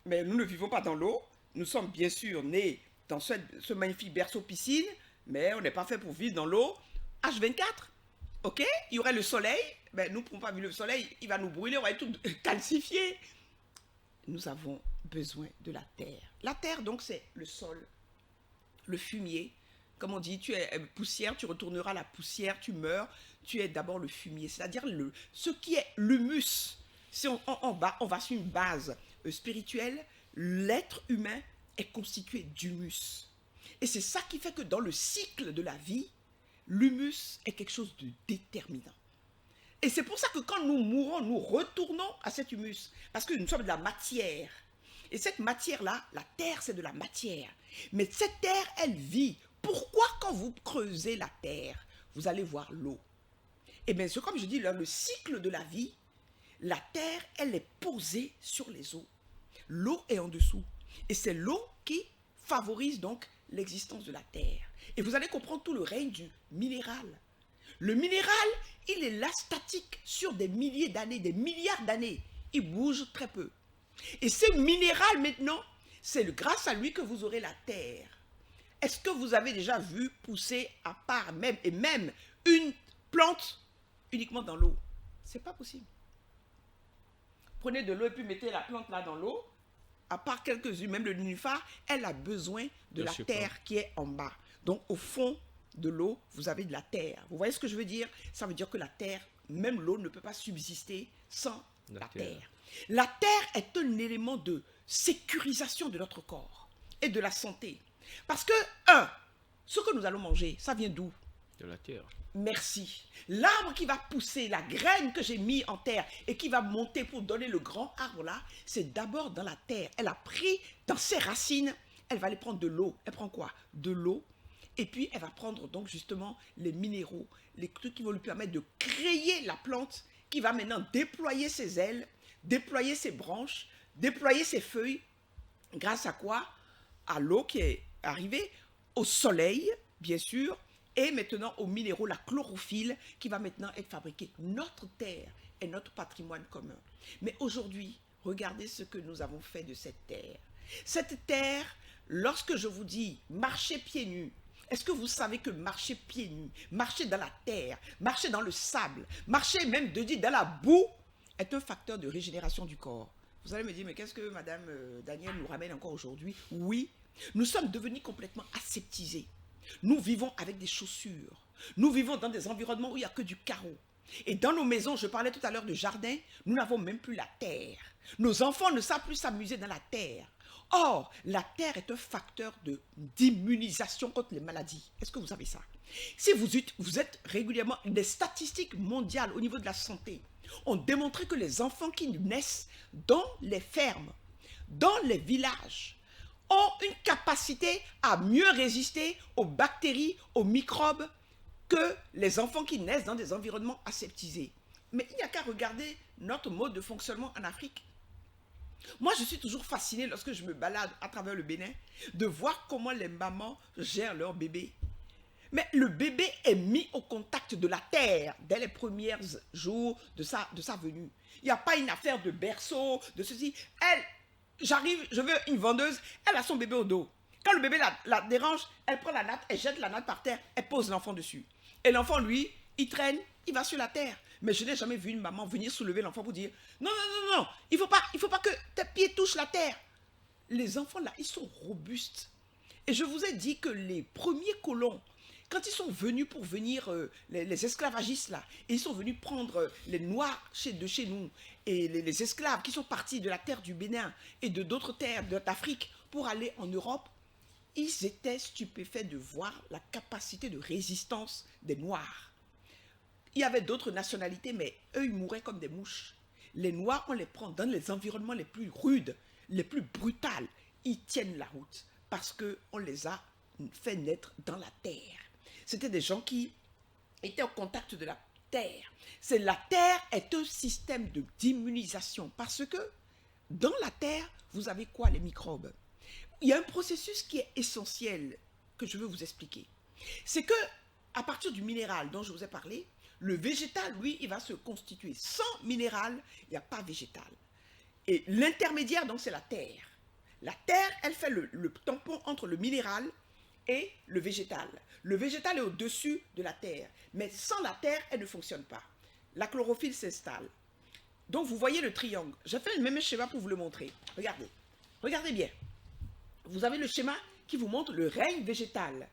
mais nous ne vivons pas dans l'eau. Nous sommes bien sûr nés dans ce magnifique berceau piscine, mais on n'est pas fait pour vivre dans l'eau H24. Ok, il y aurait le soleil, mais nous ne pouvons pas vivre le soleil, il va nous brûler, on va être tout calcifié. Nous avons besoin de la terre. La terre, donc, c'est le sol, le fumier. Comme on dit, tu es poussière, tu retourneras la poussière, tu meurs, tu es d'abord le fumier, c'est-à-dire ce qui est l'humus. Si on va sur une base spirituelle, l'être humain est constitué d'humus. Et c'est ça qui fait que dans le cycle de la vie, l'humus est quelque chose de déterminant. Et c'est pour ça que quand nous mourons, nous retournons à cet humus, parce que nous sommes de la matière. Et cette matière-là, la terre, c'est de la matière. Mais cette terre, elle vit. Pourquoi quand vous creusez la terre, vous allez voir l'eau? Eh bien, c'est comme je dis, le cycle de la vie, la terre, elle est posée sur les eaux. L'eau est en dessous. Et c'est l'eau qui favorise donc l'existence de la terre. Et vous allez comprendre tout le règne du minéral. Le minéral, il est là statique sur des milliers d'années, des milliards d'années. Il bouge très peu. Et ce minéral maintenant, c'est grâce à lui que vous aurez la terre. Est-ce que vous avez déjà vu pousser à part même une plante uniquement dans l'eau? C'est pas possible. Prenez de l'eau et puis mettez la plante là dans l'eau. à part quelques-unes, même le nénuphar, elle a besoin de Bien la sûr, terre qui est en bas. Donc, au fond de l'eau, vous avez de la terre. Vous voyez ce que je veux dire? Ça veut dire que la terre, même l'eau, ne peut pas subsister sans La la terre. terre. La terre est un élément de sécurisation de notre corps et de la santé. Parce que, ce que nous allons manger, ça vient d'où? De la terre. Merci. L'arbre qui va pousser, la graine que j'ai mis en terre et qui va monter pour donner le grand arbre là, c'est d'abord dans la terre. Elle a pris dans ses racines, elle va aller prendre de l'eau. Elle prend quoi? De l'eau. Et puis elle va prendre donc justement les minéraux, les trucs qui vont lui permettre de créer la plante qui va maintenant déployer ses ailes, déployer ses branches, déployer ses feuilles. Grâce à quoi? À l'eau qui est arrivée, au soleil, bien sûr, et maintenant aux minéraux, la chlorophylle qui va maintenant être fabriquée. Notre terre est notre patrimoine commun. Mais aujourd'hui, regardez ce que nous avons fait de cette terre. Cette terre, lorsque je vous dis marcher pieds nus, est-ce que vous savez que marcher pieds nus, marcher dans la terre, marcher dans le sable, marcher même dans la boue, est un facteur de régénération du corps? Vous allez me dire, mais qu'est-ce que Madame Daniel nous ramène encore aujourd'hui? Oui, nous sommes devenus complètement aseptisés. Nous vivons avec des chaussures. Nous vivons dans des environnements où il n'y a que du carreau. Et dans nos maisons, je parlais tout à l'heure de jardin, nous n'avons même plus la terre. Nos enfants ne savent plus s'amuser dans la terre. Or, la terre est un facteur d'immunisation contre les maladies. Est-ce que vous savez ça? Si vous êtes régulièrement, des statistiques mondiales au niveau de la santé ont démontré que les enfants qui naissent dans les fermes, dans les villages, ont une capacité à mieux résister aux bactéries, aux microbes que les enfants qui naissent dans des environnements aseptisés. Mais il n'y a qu'à regarder notre mode de fonctionnement en Afrique. Moi, je suis toujours fascinée lorsque je me balade à travers le Bénin de voir comment les mamans gèrent leur bébé. Mais le bébé est mis au contact de la terre dès les premiers jours de sa venue. Il n'y a pas une affaire de berceau, de ceci. J'arrive, je veux une vendeuse, elle a son bébé au dos. Quand le bébé la dérange, elle prend la natte, elle jette la natte par terre, elle pose l'enfant dessus. Et l'enfant, lui, il traîne, il va sur la terre. Mais je n'ai jamais vu une maman venir soulever l'enfant pour dire « Non, non, non, non, il faut pas que tes pieds touchent la terre. » Les enfants là, ils sont robustes. Et je vous ai dit que les premiers colons, quand ils sont venus pour venir, les esclavagistes là, et ils sont venus prendre les Noirs de chez nous, et les esclaves qui sont partis de la terre du Bénin et de d'autres terres d'Afrique pour aller en Europe, ils étaient stupéfaits de voir la capacité de résistance des Noirs. Il y avait d'autres nationalités, mais eux, ils mouraient comme des mouches. Les Noirs, on les prend dans les environnements les plus rudes, les plus brutals. Ils tiennent la route parce qu'on les a fait naître dans la terre. C'était des gens qui étaient au contact de la terre. La terre est un système d'immunisation parce que dans la terre, vous avez quoi? Les microbes. Il y a un processus qui est essentiel que je veux vous expliquer. C'est que à partir du minéral dont je vous ai parlé, le végétal, lui, il va se constituer. Sans minéral, il n'y a pas végétal. Et l'intermédiaire, donc, c'est la terre. La terre, elle fait le tampon entre le minéral et le végétal. Le végétal est au-dessus de la terre. Mais sans la terre, elle ne fonctionne pas. La chlorophylle s'installe. Donc, vous voyez le triangle. J'ai fait le même schéma pour vous le montrer. Regardez. Regardez bien. Vous avez le schéma qui vous montre le règne végétal.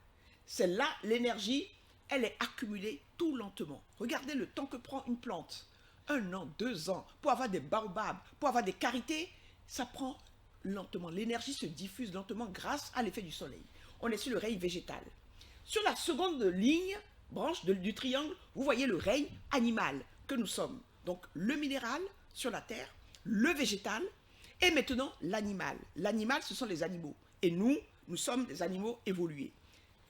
C'est là l'énergie, elle est accumulée tout lentement. Regardez le temps que prend une plante. 1 an, 2 ans, pour avoir des baobabs, pour avoir des carités, ça prend lentement. L'énergie se diffuse lentement grâce à l'effet du soleil. On est sur le règne végétal. Sur la seconde ligne, branche du triangle, vous voyez le règne animal que nous sommes. Donc le minéral sur la terre, le végétal et maintenant l'animal. L'animal, ce sont les animaux. Et nous sommes des animaux évolués.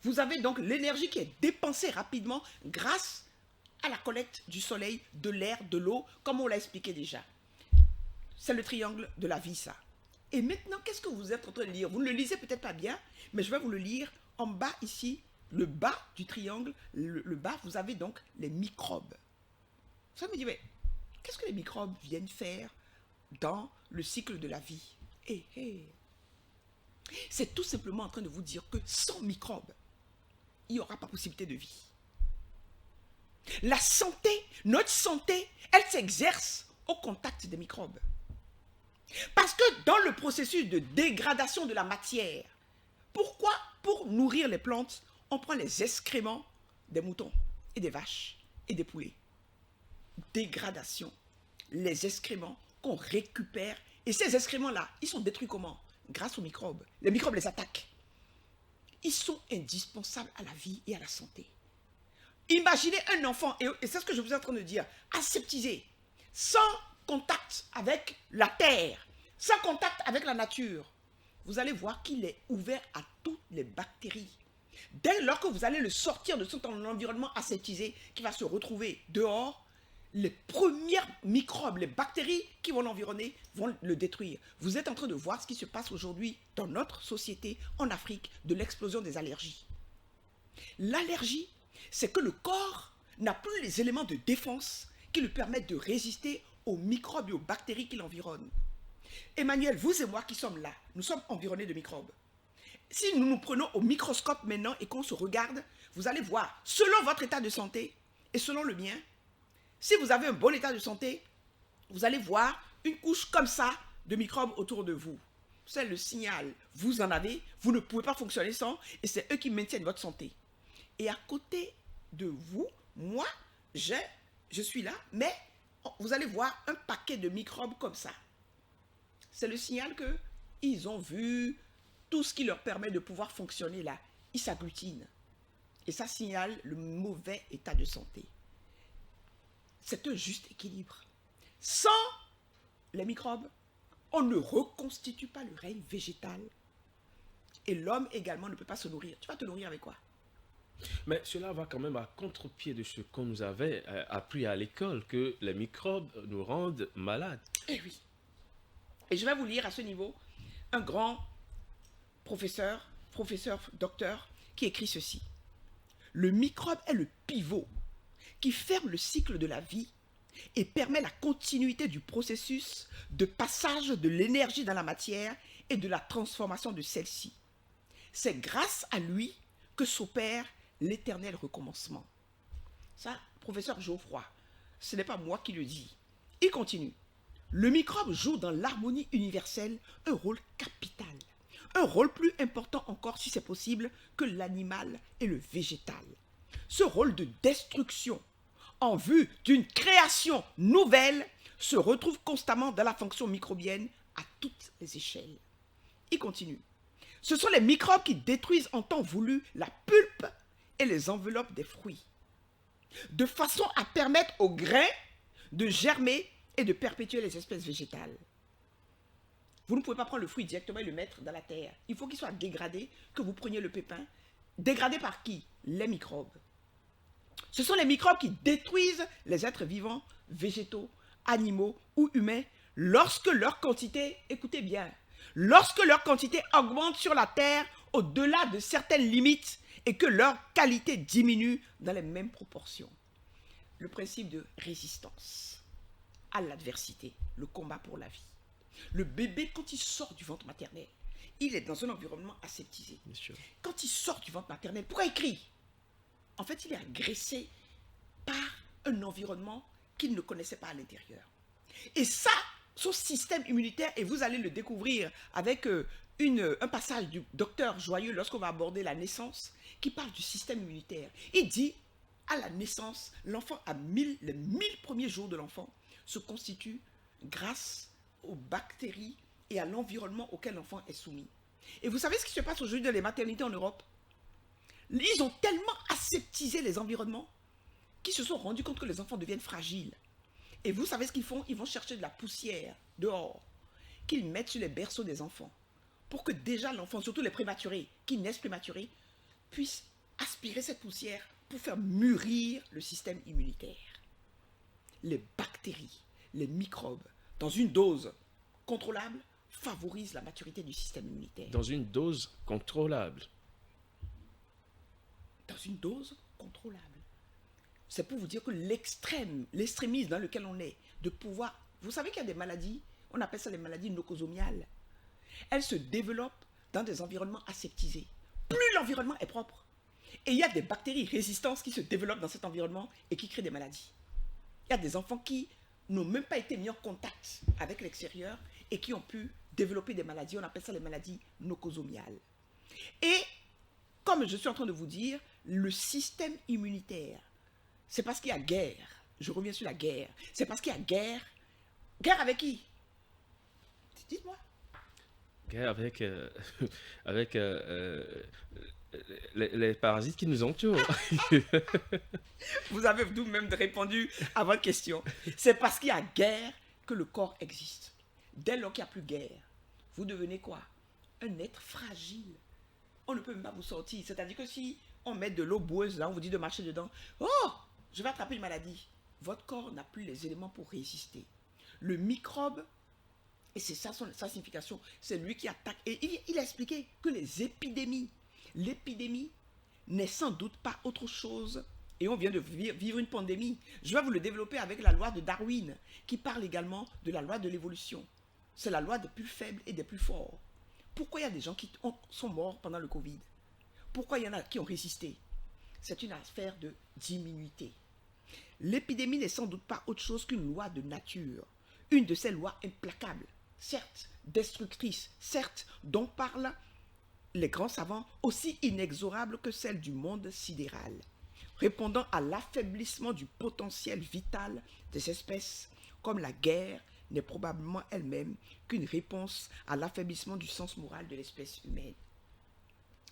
Vous avez donc l'énergie qui est dépensée rapidement grâce à la collecte du soleil, de l'air, de l'eau, comme on l'a expliqué déjà. C'est le triangle de la vie, ça. Et maintenant, qu'est-ce que vous êtes en train de lire? Vous ne le lisez peut-être pas bien, mais je vais vous le lire en bas ici, le bas du triangle, le bas, vous avez donc les microbes. Ça me dit, mais qu'est-ce que les microbes viennent faire dans le cycle de la vie? C'est tout simplement en train de vous dire que sans microbes, il n'y aura pas possibilité de vie. La santé, notre santé, elle s'exerce au contact des microbes. Parce que dans le processus de dégradation de la matière, pourquoi pour nourrir les plantes, on prend les excréments des moutons et des vaches et des poulets? Dégradation, les excréments qu'on récupère. Et ces excréments-là, ils sont détruits comment? Grâce aux microbes. Les microbes les attaquent. Ils sont indispensables à la vie et à la santé. Imaginez un enfant, et c'est ce que je vous suis en train de dire, aseptisé, sans contact avec la terre, sans contact avec la nature. Vous allez voir qu'il est ouvert à toutes les bactéries. Dès lors que vous allez le sortir de son environnement aseptisé, qui va se retrouver dehors, les premiers microbes, les bactéries qui vont l'environner vont le détruire. Vous êtes en train de voir ce qui se passe aujourd'hui dans notre société, en Afrique, de l'explosion des allergies. L'allergie, c'est que le corps n'a plus les éléments de défense qui lui permettent de résister aux microbes et aux bactéries qui l'environnent. Emmanuel, vous et moi qui sommes là, nous sommes environnés de microbes. Si nous nous prenons au microscope maintenant et qu'on se regarde, vous allez voir, selon votre état de santé et selon le mien, si vous avez un bon état de santé, vous allez voir une couche comme ça de microbes autour de vous. C'est le signal. Vous en avez, vous ne pouvez pas fonctionner sans, et c'est eux qui maintiennent votre santé. Et à côté de vous, moi, je suis là, mais vous allez voir un paquet de microbes comme ça. C'est le signal qu'ils ont vu tout ce qui leur permet de pouvoir fonctionner là. Ils s'agglutinent. Et ça signale le mauvais état de santé. C'est un juste équilibre. Sans les microbes, on ne reconstitue pas le règne végétal. Et l'homme également ne peut pas se nourrir. Tu vas te nourrir avec quoi? Mais cela va quand même à contre-pied de ce qu'on nous avait appris à l'école, que les microbes nous rendent malades. Eh oui. Et je vais vous lire à ce niveau un grand professeur, docteur, qui écrit ceci. Le microbe est le pivot qui ferme le cycle de la vie et permet la continuité du processus de passage de l'énergie dans la matière et de la transformation de celle-ci. C'est grâce à lui que s'opère l'éternel recommencement. Ça, professeur Geoffroy, ce n'est pas moi qui le dis. Il continue. Le microbe joue dans l'harmonie universelle un rôle capital. Un rôle plus important encore, si c'est possible, que l'animal et le végétal. Ce rôle de destruction en vue d'une création nouvelle se retrouve constamment dans la fonction microbienne à toutes les échelles. Il continue. Ce sont les microbes qui détruisent en temps voulu la pulpe et les enveloppes des fruits, de façon à permettre aux grains de germer et de perpétuer les espèces végétales. Vous ne pouvez pas prendre le fruit directement et le mettre dans la terre. Il faut qu'il soit dégradé, que vous preniez le pépin. Dégradé par qui? Les microbes. Ce sont les microbes qui détruisent les êtres vivants, végétaux, animaux ou humains, lorsque leur quantité, écoutez bien, lorsque leur quantité augmente sur la terre au-delà de certaines limites et que leur qualité diminue dans les mêmes proportions. Le principe de résistance à l'adversité, le combat pour la vie. Le bébé, quand il sort du ventre maternel, il est dans un environnement aseptisé. Quand il sort du ventre maternel, pourquoi il crie? En fait, il est agressé par un environnement qu'il ne connaissait pas à l'intérieur. Et ça, son système immunitaire, et vous allez le découvrir avec un passage du docteur Joyeux lorsqu'on va aborder la naissance, qui parle du système immunitaire. Il dit, à la naissance, l'enfant, les 1000 premiers jours de l'enfant, se constituent grâce aux bactéries et à l'environnement auquel l'enfant est soumis. Et vous savez ce qui se passe aujourd'hui dans les maternités en Europe? Ils ont tellement aseptisé les environnements qu'ils se sont rendus compte que les enfants deviennent fragiles. Et vous savez ce qu'ils font? Ils vont chercher de la poussière dehors, qu'ils mettent sur les berceaux des enfants, pour que déjà l'enfant, surtout les prématurés, qui naissent prématurés, puissent aspirer cette poussière pour faire mûrir le système immunitaire. Les bactéries, les microbes, dans une dose contrôlable, favorisent la maturité du système immunitaire. Dans une dose contrôlable. Dans une dose contrôlable. C'est pour vous dire que l'extrémisme dans lequel on est, de pouvoir... Vous savez qu'il y a des maladies, on appelle ça les maladies nocosomiales. Elles se développent dans des environnements aseptisés. Plus l'environnement est propre. Et il y a des bactéries résistantes qui se développent dans cet environnement et qui créent des maladies. Il y a des enfants qui n'ont même pas été mis en contact avec l'extérieur et qui ont pu développer des maladies, on appelle ça les maladies nosocomiales. Et comme je suis en train de vous dire, le système immunitaire, c'est parce qu'il y a guerre. Je reviens sur la guerre. C'est parce qu'il y a guerre. Guerre avec qui? Dites-moi. Guerre avec, avec les parasites qui nous entourent. Vous avez vous-même répondu à votre question. C'est parce qu'il y a guerre que le corps existe. Dès lors qu'il n'y a plus guerre, vous devenez quoi? Un être fragile. On ne peut même pas vous sortir. C'est-à-dire que si on met de l'eau boueuse là, on vous dit de marcher dedans. Oh, je vais attraper une maladie. Votre corps n'a plus les éléments pour résister. Le microbe, et c'est ça sa signification, c'est lui qui attaque. Et il a expliqué que l'épidémie n'est sans doute pas autre chose. Et on vient de vivre une pandémie. Je vais vous le développer avec la loi de Darwin, qui parle également de la loi de l'évolution. C'est la loi des plus faibles et des plus forts. Pourquoi il y a des gens qui sont morts pendant le Covid? Pourquoi il y en a qui ont résisté? C'est une affaire de diminuité. L'épidémie n'est sans doute pas autre chose qu'une loi de nature. Une de ces lois implacables, certes destructrices, certes dont parlent les grands savants, aussi inexorables que celle du monde sidéral, répondant à l'affaiblissement du potentiel vital des espèces, comme la guerre n'est probablement elle-même qu'une réponse à l'affaiblissement du sens moral de l'espèce humaine.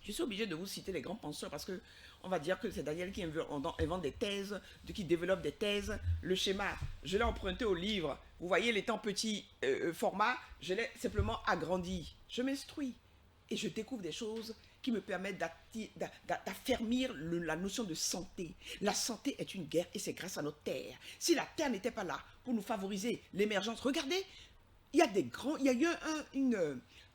Je suis obligé de vous citer les grands penseurs parce que on va dire que c'est Daniel qui invente des thèses, qui développe des thèses. Le schéma, je l'ai emprunté au livre. Vous voyez, il est en petit format, je l'ai simplement agrandi. Je m'instruis et je découvre des choses qui me permettent d'affermir la notion de santé. La santé est une guerre et c'est grâce à notre terre. Si la terre n'était pas là pour nous favoriser l'émergence, regardez, il y a eu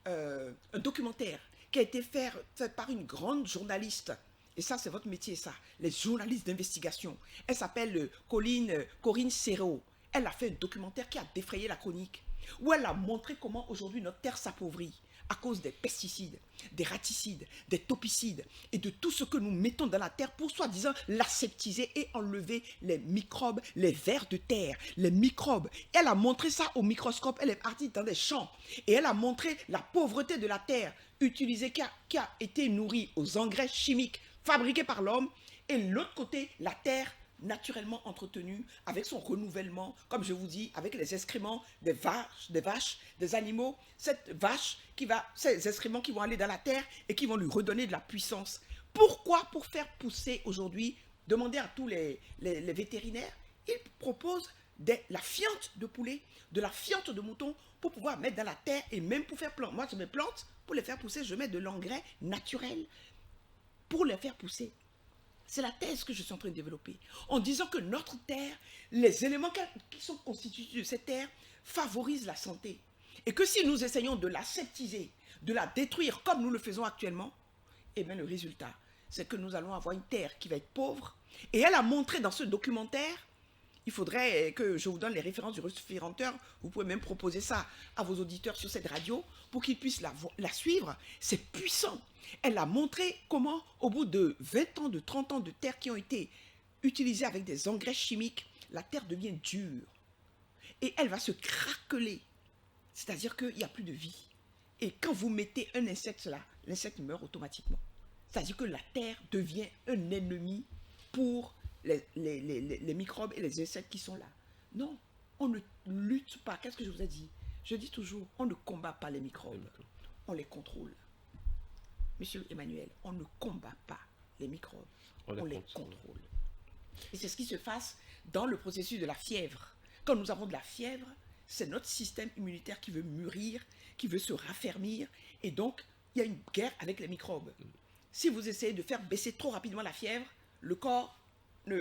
un documentaire qui a été fait par une grande journaliste. Et ça, c'est votre métier, ça. Les journalistes d'investigation. Elle s'appelle Corinne Serrault. Elle a fait un documentaire qui a défrayé la chronique, où elle a montré comment aujourd'hui notre terre s'appauvrit à cause des pesticides, des raticides, des topicides et de tout ce que nous mettons dans la terre pour soi-disant l'aseptiser et enlever les microbes, les vers de terre, les microbes. Elle a montré ça au microscope, elle est partie dans des champs et elle a montré la pauvreté de la terre utilisée qui a été nourrie aux engrais chimiques fabriqués par l'homme et l'autre côté, la terre naturellement entretenue avec son renouvellement, comme je vous dis, avec les excréments des vaches, des animaux, ces excréments qui vont aller dans la terre et qui vont lui redonner de la puissance. Pourquoi? Pour faire pousser aujourd'hui, demandez à tous les vétérinaires, ils proposent la fiente de poulet, de la fiente de mouton pour pouvoir mettre dans la terre et même pour faire planter. Moi, je mes plantes, pour les faire pousser, je mets de l'engrais naturel pour les faire pousser. C'est la thèse que je suis en train de développer. En disant que notre terre, les éléments qui sont constitués de cette terre favorisent la santé. Et que si nous essayons de l'aseptiser, de la détruire comme nous le faisons actuellement, eh bien le résultat, c'est que nous allons avoir une terre qui va être pauvre. Et elle a montré dans ce documentaire, il faudrait que je vous donne les références du référenteur, vous pouvez même proposer ça à vos auditeurs sur cette radio pour qu'ils puissent la suivre. C'est puissant. Elle a montré comment, au bout de 20 ans, de 30 ans de terre qui ont été utilisés avec des engrais chimiques, la terre devient dure. Et elle va se craqueler. C'est-à-dire qu'il n'y a plus de vie. Et quand vous mettez un insecte là, l'insecte meurt automatiquement. C'est-à-dire que la terre devient un ennemi pour les microbes et les insectes qui sont là. Non, on ne lutte pas. Qu'est-ce que je vous ai dit? Je dis toujours, on ne combat pas les microbes. On les contrôle. Monsieur Emmanuel, on ne combat pas les microbes, on les contrôle. Et c'est ce qui se passe dans le processus de la fièvre. Quand nous avons de la fièvre, c'est notre système immunitaire qui veut mûrir, qui veut se raffermir, et donc il y a une guerre avec les microbes. Si vous essayez de faire baisser trop rapidement la fièvre, le corps, vous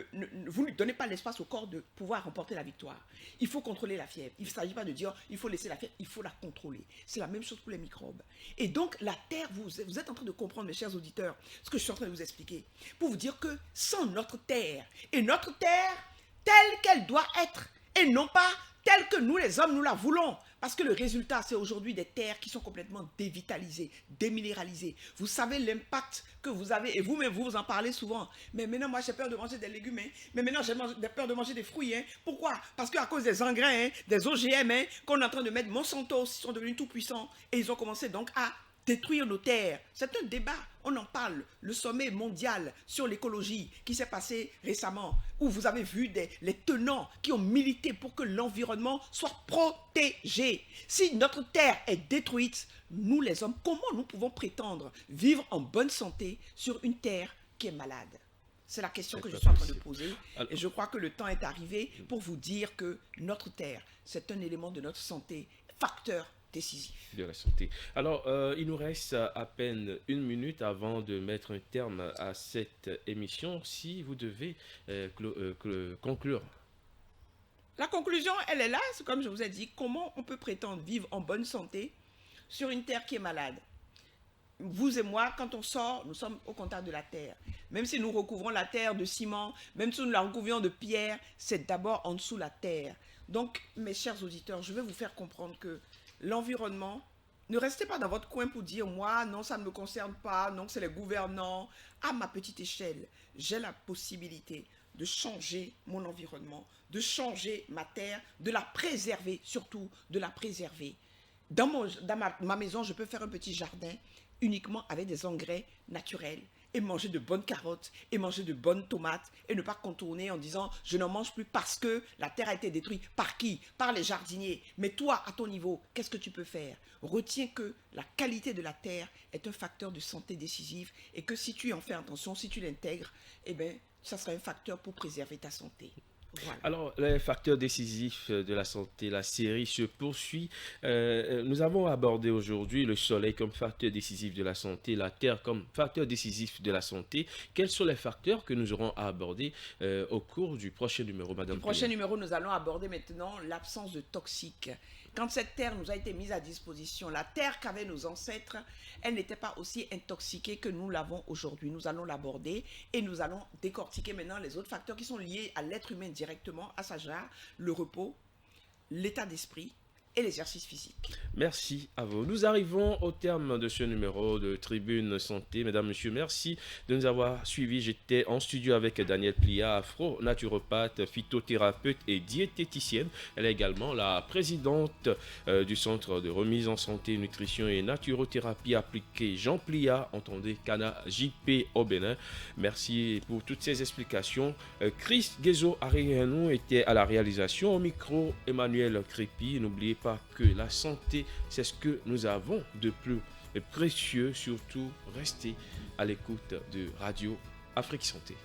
ne lui donnez pas l'espace au corps de pouvoir remporter la victoire. Il faut contrôler la fièvre. Il ne s'agit pas de dire il faut laisser la fièvre, il faut la contrôler. C'est la même chose pour les microbes. Et donc la terre, vous êtes en train de comprendre, mes chers auditeurs, ce que je suis en train de vous expliquer, pour vous dire que sans notre terre, et notre terre telle qu'elle doit être, et non pas telle que nous les hommes, nous la voulons. Parce que le résultat, c'est aujourd'hui des terres qui sont complètement dévitalisées, déminéralisées. Vous savez l'impact que vous avez, et vous-même, vous en parlez souvent. Mais maintenant, moi, j'ai peur de manger des légumes, hein. Mais maintenant, j'ai peur de manger des fruits, hein. Pourquoi? Parce qu'à cause des engrais, hein, des OGM, hein, qu'on est en train de mettre, Monsanto, ils sont devenus tout puissants. Et ils ont commencé donc à détruire nos terres. C'est un débat, on en parle. Le sommet mondial sur l'écologie qui s'est passé récemment, où vous avez vu les tenants qui ont milité pour que l'environnement soit protégé. Si notre terre est détruite, nous les hommes, comment nous pouvons prétendre vivre en bonne santé sur une terre qui est malade? C'est la question que je suis en train de poser. Et je crois que le temps est arrivé pour vous dire que notre terre, c'est un élément de notre santé, facteur décisif. De la santé. Alors, il nous reste à peine 1 minute avant de mettre un terme à cette émission. Si vous devez conclure. La conclusion, elle est là. C'est comme je vous ai dit, comment on peut prétendre vivre en bonne santé sur une terre qui est malade? Vous et moi, quand on sort, nous sommes au contact de la terre. Même si nous recouvrons la terre de ciment, même si nous la recouvrons de pierre, c'est d'abord en dessous la terre. Donc, mes chers auditeurs, je vais vous faire comprendre que l'environnement, ne restez pas dans votre coin pour dire, moi, non, ça ne me concerne pas, non, c'est les gouvernants. À ma petite échelle, j'ai la possibilité de changer mon environnement, de changer ma terre, de la préserver, surtout de la préserver. Dans ma maison, je peux faire un petit jardin uniquement avec des engrais naturels et manger de bonnes carottes et manger de bonnes tomates et ne pas contourner en disant je n'en mange plus parce que la terre a été détruite. Par qui? Par les jardiniers. Mais toi, à ton niveau, qu'est-ce que tu peux faire? Retiens que la qualité de la terre est un facteur de santé décisif et que si tu en fais attention, si tu l'intègres, eh bien, ça sera un facteur pour préserver ta santé. Voilà. Alors, les facteurs décisifs de la santé, la série se poursuit. Nous avons abordé aujourd'hui le soleil comme facteur décisif de la santé, la terre comme facteur décisif de la santé. Quels sont les facteurs que nous aurons à aborder au cours du prochain numéro, Madame? Le prochain numéro, nous allons aborder maintenant l'absence de toxiques. Quand cette terre nous a été mise à disposition, la terre qu'avaient nos ancêtres, elle n'était pas aussi intoxiquée que nous l'avons aujourd'hui. Nous allons l'aborder et nous allons décortiquer maintenant les autres facteurs qui sont liés à l'être humain directement, à savoir le repos, l'état d'esprit et l'exercice physique. Merci à vous. Nous arrivons au terme de ce numéro de Tribune Santé. Mesdames, Messieurs, merci de nous avoir suivis. J'étais en studio avec Danielle Plia, afro-naturopathe, phytothérapeute et diététicienne. Elle est également la présidente du Centre de remise en santé, nutrition et naturothérapie appliquée Jean Plia, entendez Cana JP au Bénin. Merci pour toutes ces explications. Chris Guézo Arianou était à la réalisation. Au micro, Emmanuel Crépi. N'oubliez pas que la santé, c'est ce que nous avons de plus précieux. Surtout, restez à l'écoute de Radio Afrique Santé.